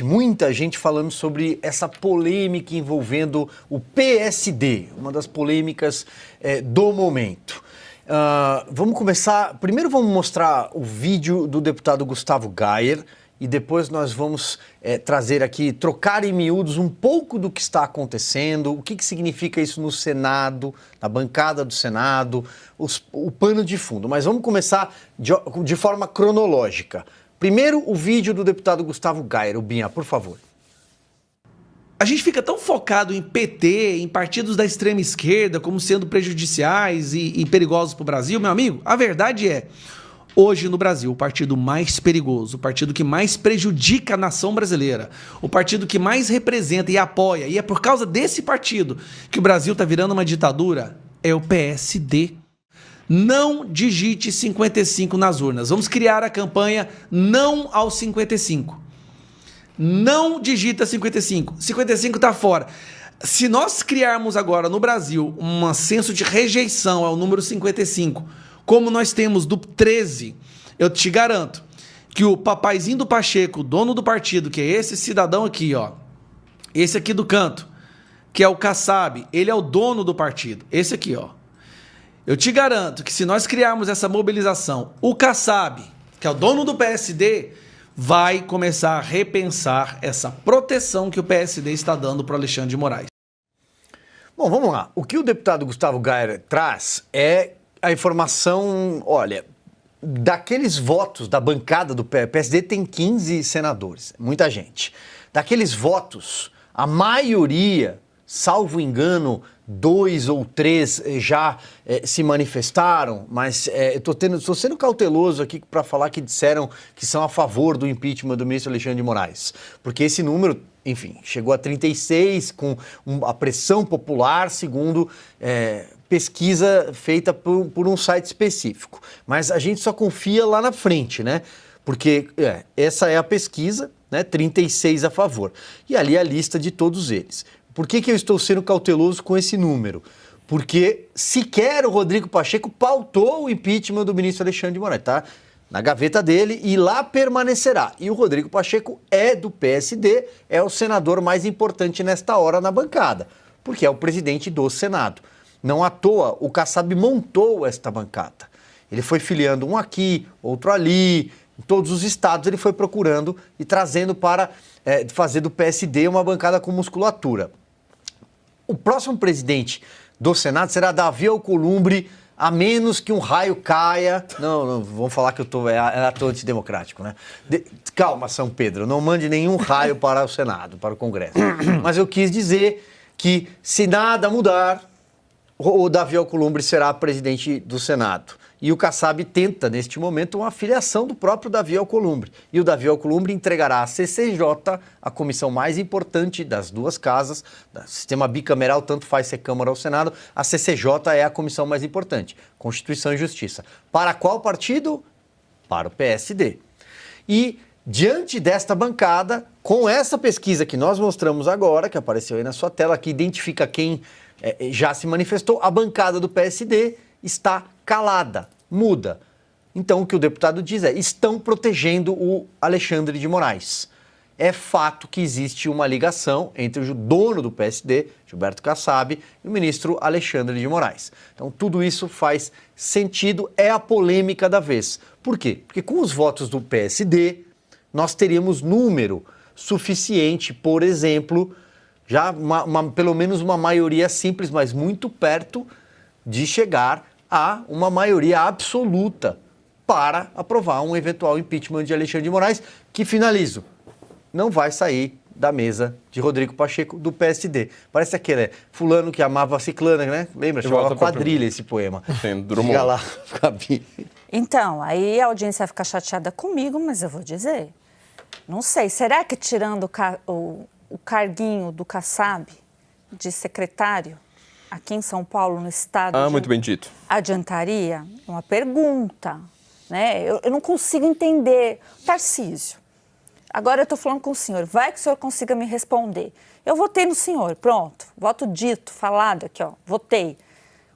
Muita gente falando sobre essa polêmica envolvendo o PSD, uma das polêmicas do momento. Vamos começar. Primeiro vamos mostrar o vídeo do deputado Gustavo Gayer e depois nós vamos trazer aqui, trocar em miúdos um pouco do que está acontecendo, o que significa isso no Senado, na bancada do Senado, o pano de fundo. Mas vamos começar de forma cronológica. Primeiro, o vídeo do deputado Gustavo Gayer. Binha, por favor. A gente fica tão focado em PT, em partidos da extrema esquerda, como sendo prejudiciais e perigosos para o Brasil, meu amigo. A verdade é, hoje no Brasil, o partido mais perigoso, o partido que mais prejudica a nação brasileira, o partido que mais representa e apoia, e é por causa desse partido que o Brasil está virando uma ditadura, é o PSD. Não digite 55 nas urnas. Vamos criar a campanha Não aos 55. Não digita 55. 55 está fora. Se nós criarmos agora no Brasil um senso de rejeição ao número 55, como nós temos do 13, eu te garanto que o papaizinho do Pacheco, dono do partido, que é esse cidadão aqui, ó, esse aqui do canto, que é o Kassab, ele é o dono do partido. Esse aqui, ó. Eu te garanto que se nós criarmos essa mobilização, o Kassab, que é o dono do PSD, vai começar a repensar essa proteção que o PSD está dando para o Alexandre de Moraes. Bom, vamos lá. O que o deputado Gustavo Gayer traz é a informação, olha, daqueles votos da bancada do PSD tem 15 senadores, muita gente. Daqueles votos, a maioria, salvo engano, 2 ou 3 já se manifestaram, mas estou sendo cauteloso aqui para falar que disseram que são a favor do impeachment do ministro Alexandre de Moraes, porque esse número, enfim, chegou a 36 com a pressão popular, segundo pesquisa feita por um site específico. Mas a gente só confia lá na frente, né? Porque essa é a pesquisa, né? 36 a favor. E ali a lista de todos eles. Por que eu estou sendo cauteloso com esse número? Porque sequer o Rodrigo Pacheco pautou o impeachment do ministro Alexandre de Moraes, tá? Na gaveta dele e lá permanecerá. E o Rodrigo Pacheco é do PSD, é o senador mais importante nesta hora na bancada, porque é o presidente do Senado. Não à toa, o Kassab montou esta bancada. Ele foi filiando um aqui, outro ali, em todos os estados ele foi procurando e trazendo para fazer do PSD uma bancada com musculatura. O próximo presidente do Senado será Davi Alcolumbre, a menos que um raio caia. Não vamos falar que eu tô antidemocrático, né? Calma, São Pedro, não mande nenhum raio para o Senado, para o Congresso. Mas eu quis dizer que, se nada mudar, o Davi Alcolumbre será presidente do Senado. E o Kassab tenta, neste momento, uma filiação do próprio Davi Alcolumbre. E o Davi Alcolumbre entregará à CCJ, a comissão mais importante das duas casas, do sistema bicameral, tanto faz ser Câmara ou Senado, a CCJ é a comissão mais importante, Constituição e Justiça. Para qual partido? Para o PSD. E, diante desta bancada, com essa pesquisa que nós mostramos agora, que apareceu aí na sua tela, que identifica quem já se manifestou, a bancada do PSD está calada, muda. Então o que o deputado diz é, estão protegendo o Alexandre de Moraes. É fato que existe uma ligação entre o dono do PSD, Gilberto Kassab, e o ministro Alexandre de Moraes. Então tudo isso faz sentido, é a polêmica da vez. Por quê? Porque com os votos do PSD, nós teríamos número suficiente, por exemplo, já pelo menos uma maioria simples, mas muito perto de chegar a uma maioria absoluta para aprovar um eventual impeachment de Alexandre de Moraes, que, finalizo, não vai sair da mesa de Rodrigo Pacheco do PSD. Parece aquele fulano que amava a ciclana, né? Lembra? Chamava Quadrilha esse poema. Sim, Drummond. Diga lá, Gabi. Então, aí a audiência vai ficar chateada comigo, mas eu vou dizer. Não sei, será que tirando o carguinho do Kassab de secretário aqui em São Paulo, no estado, muito bem dito, adiantaria? Uma pergunta, né? Eu não consigo entender. Tarcísio, agora eu estou falando com o senhor, vai que o senhor consiga me responder. Eu votei no senhor, pronto, voto dito, falado aqui, ó, votei.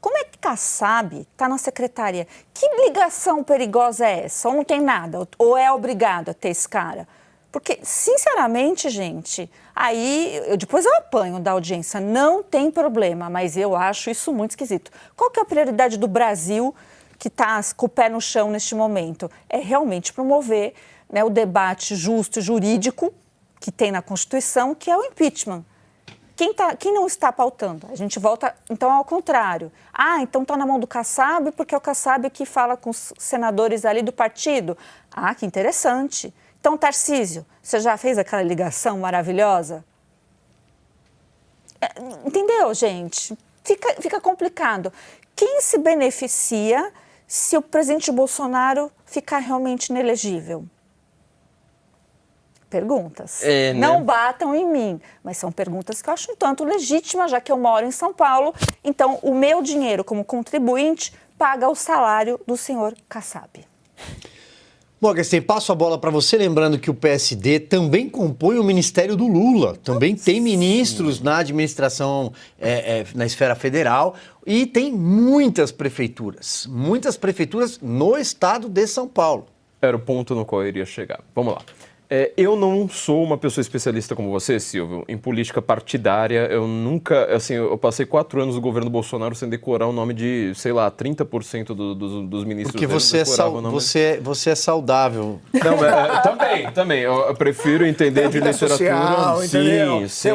Como é que Kassab está na secretaria? Que ligação perigosa é essa? Ou não tem nada? Ou é obrigado a ter esse cara? Porque, sinceramente, gente, aí depois eu apanho da audiência, não tem problema, mas eu acho isso muito esquisito. Qual que é a prioridade do Brasil que está com o pé no chão neste momento? É realmente promover, né, o debate justo e jurídico que tem na Constituição, que é o impeachment. Quem não está pautando? A gente volta, então, ao contrário. Então está na mão do Kassab, porque é o Kassab que fala com os senadores ali do partido. Que interessante. Então, Tarcísio, você já fez aquela ligação maravilhosa? Entendeu, gente? Fica complicado. Quem se beneficia se o presidente Bolsonaro ficar realmente inelegível? Perguntas. Né? Não batam em mim, mas são perguntas que eu acho um tanto legítimas, já que eu moro em São Paulo. Então, o meu dinheiro como contribuinte paga o salário do senhor Kassab. Bom, Augustin, passo a bola para você, lembrando que o PSD também compõe o Ministério do Lula, também tem ministros na administração, na esfera federal, e tem muitas prefeituras no estado de São Paulo. Era o ponto no qual eu iria chegar. Vamos lá. Eu não sou uma pessoa especialista como você, Silvio, em política partidária. Eu nunca, assim, eu passei 4 anos no governo Bolsonaro sem decorar o nome de, sei lá, 30% dos ministros. Porque você é saudável. Não, também. Eu prefiro entender de literatura. Social, entendeu? Sim.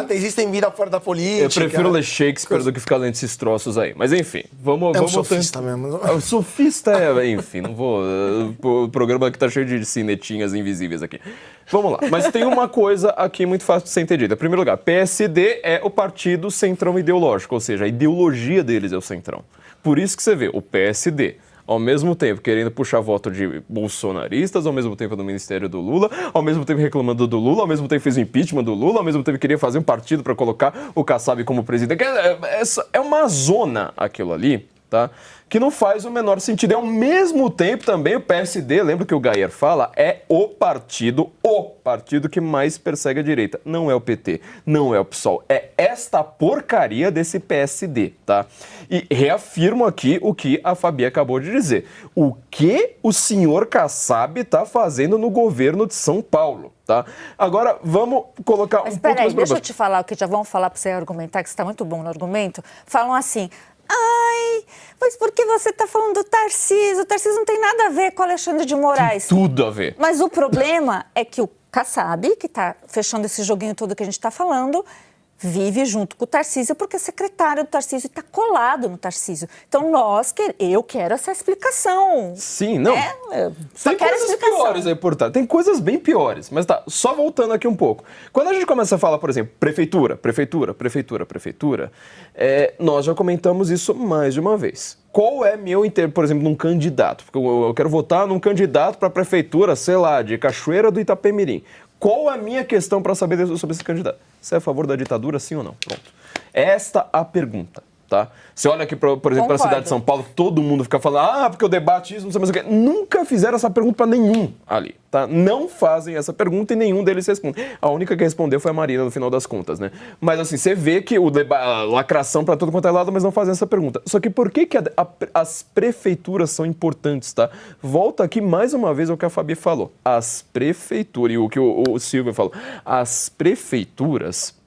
Existem vida fora da política. Eu prefiro ler Shakespeare do que ficar lendo esses troços aí. Mas enfim, vamos... É um sofista mesmo. Sofista enfim, não vou... O programa aqui tá cheio de cinetinhas invisíveis aqui. Vamos lá, mas tem uma coisa aqui muito fácil de ser entendida. Em primeiro lugar, PSD é o partido centrão ideológico, ou seja, a ideologia deles é o centrão. Por isso que você vê o PSD, ao mesmo tempo querendo puxar voto de bolsonaristas, ao mesmo tempo no Ministério do Lula, ao mesmo tempo reclamando do Lula, ao mesmo tempo fez o impeachment do Lula, ao mesmo tempo queria fazer um partido para colocar o Kassab como presidente. É uma zona aquilo ali, tá? Que não faz o menor sentido. E ao mesmo tempo também o PSD, lembra que o Gayer fala, é o partido que mais persegue a direita. Não é o PT, não é o PSOL, é esta porcaria desse PSD, tá? E reafirmo aqui o que a Fabi acabou de dizer. O que o senhor Kassab está fazendo no governo de São Paulo, tá? Agora, vamos colocar mas um ponto mais... deixa eu te falar o que já vão falar para você argumentar, que você está muito bom no argumento. Falam assim... mas por que você está falando do Tarcísio? O Tarcísio não tem nada a ver com o Alexandre de Moraes. Tem tudo a ver. Mas o problema é que o Kassab, que está fechando esse joguinho todo que a gente está falando, vive junto com o Tarcísio porque é secretário do Tarcísio e está colado no Tarcísio. Então, eu quero essa explicação. Sim, não. Só tem quero coisas explicação. piores aí por trás. Tem coisas bem piores. Mas tá, só voltando aqui um pouco. Quando a gente começa a falar, por exemplo, prefeitura, nós já comentamos isso mais de uma vez. Qual é por exemplo, num candidato? Porque eu quero votar num candidato para a prefeitura, sei lá, de Cachoeira do Itapemirim. Qual é a minha questão para saber sobre esse candidato? Você é a favor da ditadura, sim ou não? Pronto. Esta a pergunta, tá? Você olha aqui, por exemplo, para a cidade de São Paulo, todo mundo fica falando, porque eu debate isso, não sei mais o que. Nunca fizeram essa pergunta para nenhum ali, tá? Não fazem essa pergunta e nenhum deles responde. A única que respondeu foi a Marina, no final das contas, né? Mas assim, você vê que a lacração para todo quanto é lado, mas não fazem essa pergunta. Só que por que as prefeituras são importantes, tá? Volta aqui mais uma vez ao que a Fabi falou. As prefeituras, e o que o Silvio falou, as prefeituras...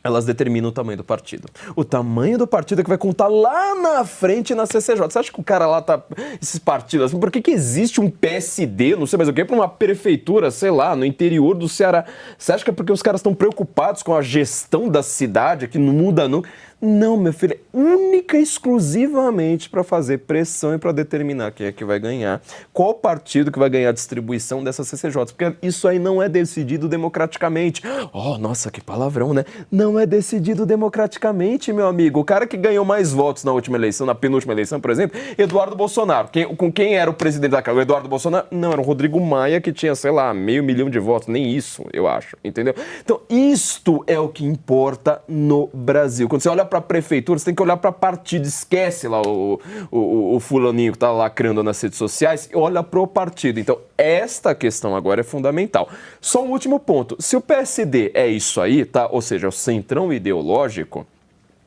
elas determinam o tamanho do partido. O tamanho do partido é que vai contar lá na frente na CCJ. Você acha que o cara lá tá... esses partidos assim, por que existe um PSD, não sei mais o que, para uma prefeitura, sei lá, no interior do Ceará? Você acha que é porque os caras estão preocupados com a gestão da cidade, que não muda nunca? Não, meu filho, é única e exclusivamente para fazer pressão e para determinar quem é que vai ganhar, qual partido que vai ganhar a distribuição dessas CCJs, porque isso aí não é decidido democraticamente. Oh, nossa, que palavrão, né? Não é decidido democraticamente, meu amigo. O cara que ganhou mais votos na última eleição, na penúltima eleição, por exemplo, Eduardo Bolsonaro. Com quem era o presidente da Câmara? O Eduardo Bolsonaro? Não, era o Rodrigo Maia, que tinha, sei lá, 500 mil de votos, nem isso, eu acho, entendeu? Então, isto é o que importa no Brasil. Quando você olha para a prefeitura, você tem que olhar para partido, esquece lá o fulaninho que tá lacrando nas redes sociais, e olha pro partido. Então, esta questão agora é fundamental. Só um último ponto, se o PSD é isso aí, tá? Ou seja, o centrão ideológico,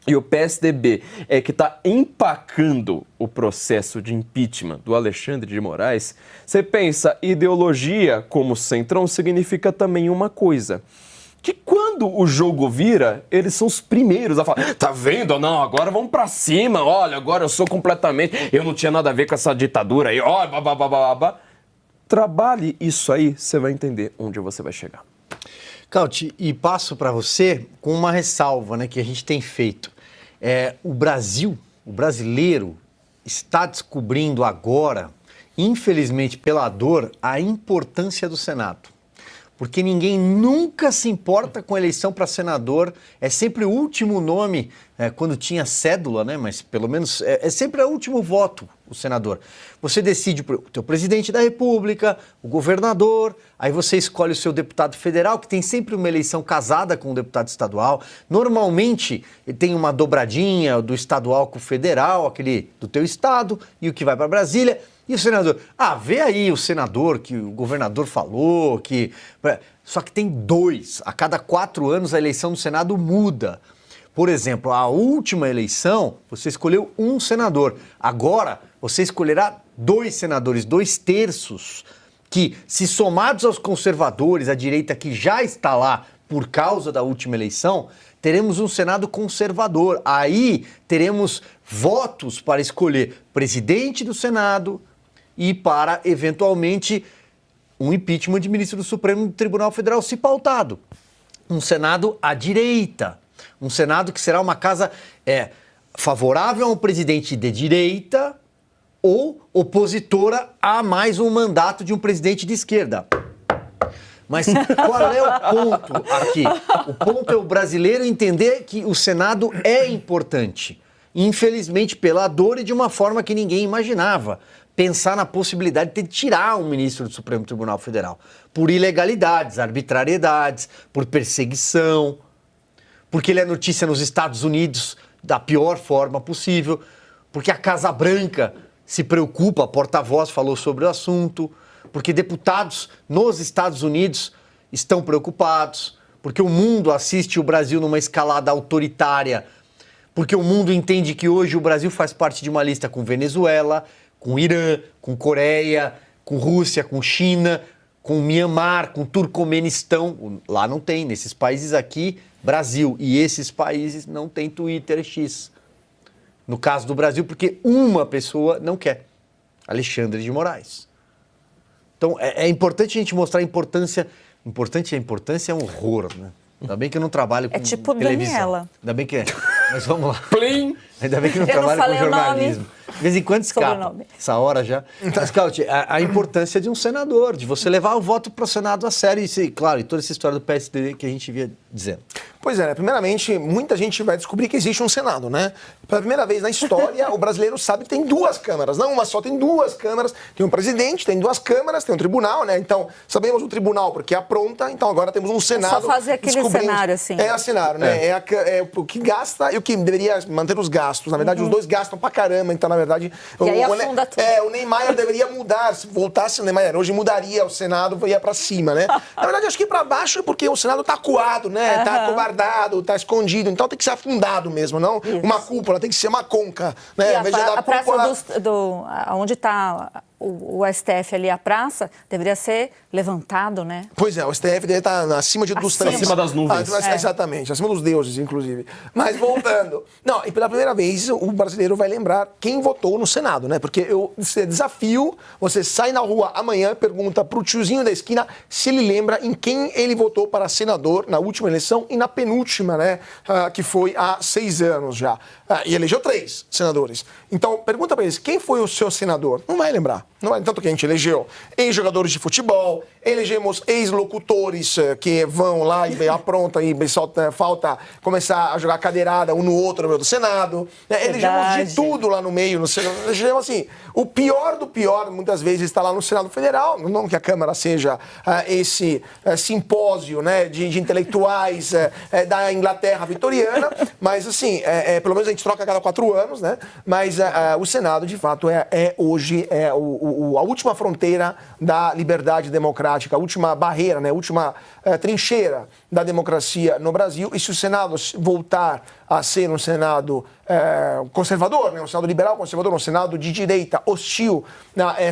e o PSDB é que está empacando o processo de impeachment do Alexandre de Moraes, você pensa, ideologia como centrão significa também uma coisa, que quando o jogo vira, eles são os primeiros a falar, tá vendo? Não, agora vamos pra cima, olha, agora eu sou completamente, eu não tinha nada a ver com essa ditadura aí, ó, babá. Trabalhe isso aí, você vai entender onde você vai chegar. Cauti, e passo para você com uma ressalva, né, que a gente tem feito. O brasileiro, está descobrindo agora, infelizmente pela dor, a importância do Senado. Porque ninguém nunca se importa com a eleição para senador, é sempre o último nome, quando tinha cédula, né? Mas pelo menos é sempre o último voto, o senador. Você decide o teu presidente da república, o governador, aí você escolhe o seu deputado federal, que tem sempre uma eleição casada com o deputado estadual. Normalmente tem uma dobradinha do estadual com o federal, aquele do teu estado e o que vai para Brasília. E o senador? Vê aí o senador que o governador falou, que... Só que tem 2. A cada 4 anos a eleição do Senado muda. Por exemplo, a última eleição, você escolheu um senador. Agora, você escolherá 2 senadores, 2/3, que, se somados aos conservadores, a direita que já está lá por causa da última eleição, teremos um Senado conservador. Aí teremos votos para escolher presidente do Senado, e para, eventualmente, um impeachment de ministro do Supremo Tribunal Federal se pautado. Um Senado à direita. Um Senado que será uma casa favorável a um presidente de direita ou opositora a mais um mandato de um presidente de esquerda. Mas qual é o ponto aqui? O ponto é o brasileiro entender que o Senado é importante. Infelizmente, pela dor e de uma forma que ninguém imaginava. Pensar na possibilidade de tirar um ministro do Supremo Tribunal Federal por ilegalidades, arbitrariedades, por perseguição, porque ele é notícia nos Estados Unidos da pior forma possível, porque a Casa Branca se preocupa, a porta-voz falou sobre o assunto, porque deputados nos Estados Unidos estão preocupados, porque o mundo assiste o Brasil numa escalada autoritária, porque o mundo entende que hoje o Brasil faz parte de uma lista com Venezuela, com Irã, com Coreia, com Rússia, com China, com Mianmar, com Turcomenistão. Lá não tem, nesses países aqui, Brasil. E esses países não tem Twitter X. No caso do Brasil, porque uma pessoa não quer. Alexandre de Moraes. Então, é importante a gente mostrar a importância. A importância é um horror, né? Ainda bem que eu não trabalho com tipo televisão. Daniela. Ainda bem que é. Mas vamos lá. Plim! Ainda bem que não Eu não trabalho falei com o nome. jornalismo. De vez em quando escapa. Sobrenome. Essa hora já. Mas, Cauti, a importância de um senador, de você levar o voto para o Senado a sério. E, claro, e toda essa história do PSD que a gente via dizendo. Pois é, né? Primeiramente, muita gente vai descobrir que existe um Senado, né? Pela primeira vez na história, o brasileiro sabe que tem 2 câmaras. Não uma só, tem 2 câmaras. Tem um presidente, tem 2 câmaras, tem um tribunal, né? Então, sabemos o tribunal porque apronta, então agora temos um Senado. É só fazer aquele cenário, assim. É o cenário, né? É o que gasta e o que deveria manter os gastos. Na verdade, os 2 gastam pra caramba, então, na verdade... E aí afunda tudo. O Neymar deveria mudar. Se voltasse o Neymar, hoje mudaria o Senado, ia pra cima, né? Na verdade, acho que pra baixo é porque o Senado tá acuado, né? Tá covardado, tá escondido. Então tem que ser afundado mesmo, não uma cúpula, tem que ser uma conca, né? E Ao invés de dar a praça cúpula... onde está o STF ali, a praça, deveria ser levantado, né? Pois é, o STF deve estar acima dos três. Acima das nuvens. Exatamente, acima dos deuses, inclusive. Mas voltando. Não, e pela primeira vez o brasileiro vai lembrar quem votou no Senado, né? Porque eu desafio, você sai na rua amanhã e pergunta pro tiozinho da esquina se ele lembra em quem ele votou para senador na última eleição e na penúltima, né? Que foi há 6 anos já. E elegeu 3 senadores. Então, pergunta para eles, quem foi o seu senador? Não vai lembrar. Não é tanto que a gente elegeu ex-jogadores de futebol, elegemos ex-locutores que vão lá e aprontam e só falta começar a jogar cadeirada um no outro no Senado. Elegemos de tudo lá no meio, no Senado. Elegemos assim, o pior do pior, muitas vezes, está lá no Senado Federal. Não que a Câmara seja esse simpósio, né, de intelectuais da Inglaterra vitoriana, mas assim, pelo menos a gente troca a cada 4 anos, né? Mas o Senado, de fato, hoje a última fronteira da liberdade democrática, a última barreira, né, a última trincheira da democracia no Brasil. E se o Senado voltar a ser um Senado conservador, né, um Senado liberal conservador, um Senado de direita hostil a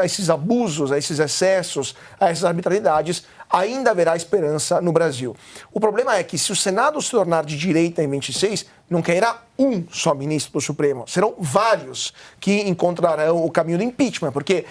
esses abusos, a esses excessos, a essas arbitrariedades, ainda haverá esperança no Brasil. O problema é que se o Senado se tornar de direita em 26, não cairá um só ministro do Supremo, serão vários que encontrarão o caminho do impeachment, porque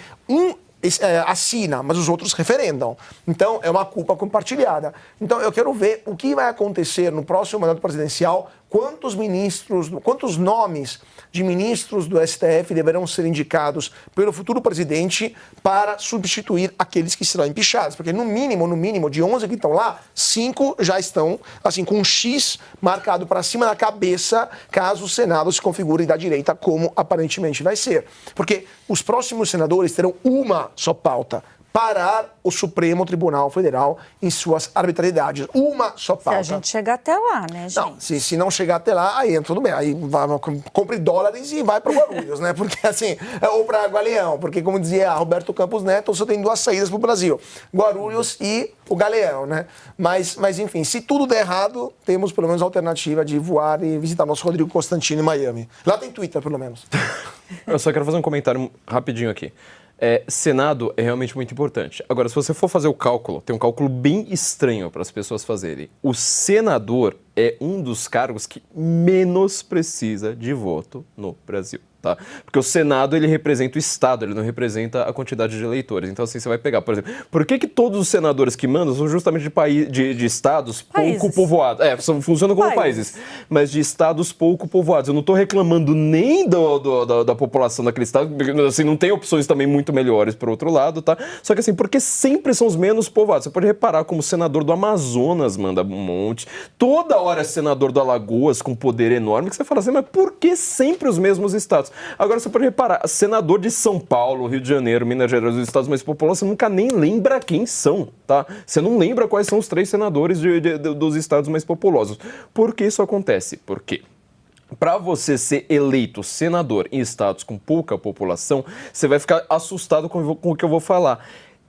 assina, mas os outros referendam. Então, é uma culpa compartilhada. Então, eu quero ver o que vai acontecer no próximo mandato presidencial, quantos nomes de ministros do STF deverão ser indicados pelo futuro presidente para substituir aqueles que serão empichados. Porque, no mínimo, de 11 que estão lá, 5 já estão, assim, com um X marcado para cima da cabeça, caso o Senado se configure da direita, como aparentemente vai ser. Porque os próximos senadores terão uma só pauta: parar o Supremo Tribunal Federal em suas arbitrariedades. Uma só pauta. Se a gente chegar até lá, né, gente? Não, se não chegar até lá, aí tudo bem. Aí compre dólares e vai para Guarulhos, né? Porque assim, ou para Galeão, porque como dizia Roberto Campos Neto, só tem 2 saídas para o Brasil: Guarulhos e o Galeão, né? Mas enfim, se tudo der errado, temos pelo menos a alternativa de voar e visitar nosso Rodrigo Constantino em Miami. Lá tem Twitter, pelo menos. Eu só quero fazer um comentário rapidinho aqui. Senado é realmente muito importante. Agora, se você for fazer o cálculo, tem um cálculo bem estranho para as pessoas fazerem. O senador é um dos cargos que menos precisa de voto no Brasil. Tá? Porque o Senado, ele representa o Estado, ele não representa a quantidade de eleitores. Então, assim, você vai pegar, por exemplo, por que todos os senadores que mandam são justamente de estados pouco povoados? Funcionam como países, mas de estados pouco povoados. Eu não estou reclamando nem da população daquele estado, porque, assim, não tem opções também muito melhores para o outro lado, tá? Só que, assim, porque sempre são os menos povoados. Você pode reparar como o senador do Amazonas manda um monte, toda hora é senador do Alagoas com poder enorme, que você fala assim, mas por que sempre os mesmos estados? Agora você pode reparar, senador de São Paulo, Rio de Janeiro, Minas Gerais, os estados mais populosos, você nunca nem lembra quem são, tá? Você não lembra quais são os 3 senadores dos estados mais populosos. Por que isso acontece? Por quê? Para você ser eleito senador em estados com pouca população, você vai ficar assustado com o que eu vou falar.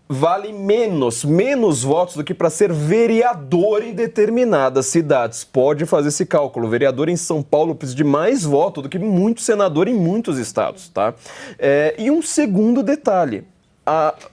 Vale menos votos do que para ser vereador em determinadas cidades. Pode fazer esse cálculo. O vereador em São Paulo precisa de mais voto do que muito senador em muitos estados, tá? E um segundo detalhe.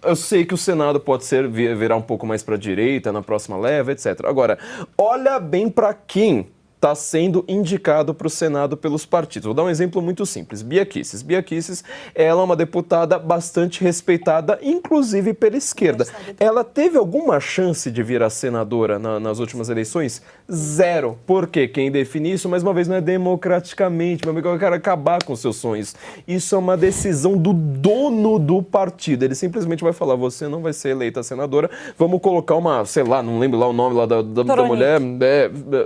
Eu sei que o Senado pode virar um pouco mais para a direita na próxima leva, etc. Agora, olha bem para quem está sendo indicado para o Senado pelos partidos. Vou dar um exemplo muito simples. Bia Kicis. Bia Kicis, ela é uma deputada bastante respeitada, inclusive pela esquerda. Ela teve alguma chance de virar senadora nas últimas eleições? 0. Por quê? Quem define isso, mais uma vez, não é democraticamente. Meu amigo, eu quero acabar com seus sonhos. Isso é uma decisão do dono do partido. Ele simplesmente vai falar, você não vai ser eleita senadora, vamos colocar uma, sei lá, não lembro lá o nome lá da mulher.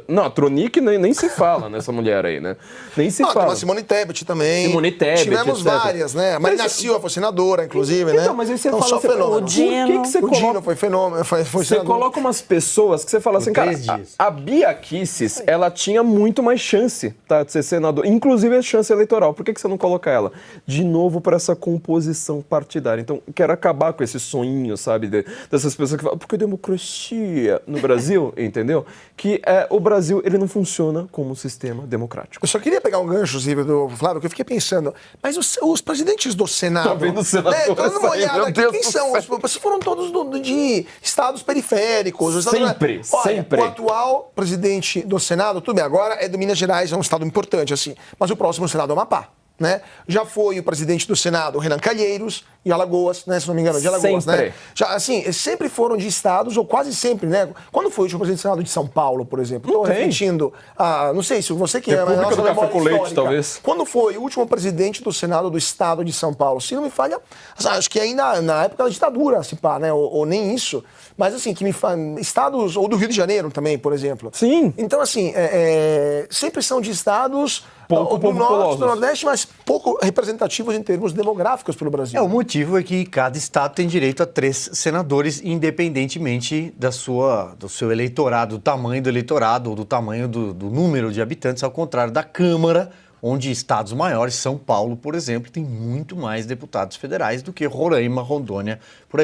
Não, a Tronic nem se fala nessa mulher aí, né? Nem se fala. Tem a Simone Tebet também. Simone Tebet, tivemos etc. várias, né? A Marina Silva foi senadora, inclusive, né? Então, mas aí você fala só assim, fenômeno. o Dino foi fenômeno. Você coloca umas pessoas que você fala assim, cara, a Bia Kicis, ela tinha muito mais chance, tá, de ser senadora, inclusive a chance eleitoral. Por que você não coloca ela? De novo, para essa composição partidária. Então, quero acabar com esse sonho, sabe, dessas pessoas que falam, porque democracia no Brasil, entendeu? Que o Brasil, ele não funciona como um sistema democrático. Eu só queria pegar um gancho, Zíbio, do Flávio, que eu fiquei pensando, mas os presidentes do Senado... Tá vendo o senador? Tô dando uma olhada aqui, quem são? Se foram todos de estados periféricos. Sempre. O atual presidente do Senado, tudo bem, agora é do Minas Gerais, é um estado importante, assim, mas o próximo Senado é o Amapá. Né? Já foi o presidente do Senado, Renan Calheiros, de Alagoas, né? Se não me engano, de Alagoas, sempre. Né? Já, assim, sempre foram de estados, ou quase sempre, né? Quando foi o último presidente do Senado de São Paulo, por exemplo? Estou refletindo, não sei se você que República é, mas do Café com Leite, talvez. Quando foi o último presidente do Senado do estado de São Paulo? Se não me falha, acho que ainda na época da ditadura, se pá, né? Ou nem isso. Mas assim, que me estados, ou do Rio de Janeiro também, por exemplo. Sim. Então, assim, sempre são de estados pouco do norte, populosos. do nordeste, mas pouco representativos em termos demográficos pelo Brasil. O motivo é que cada estado tem direito a 3 senadores, independentemente do seu eleitorado, do tamanho do eleitorado ou do tamanho do número de habitantes, ao contrário da Câmara, onde estados maiores, São Paulo, por exemplo, tem muito mais deputados federais do que Roraima, Rondônia, por aí vai.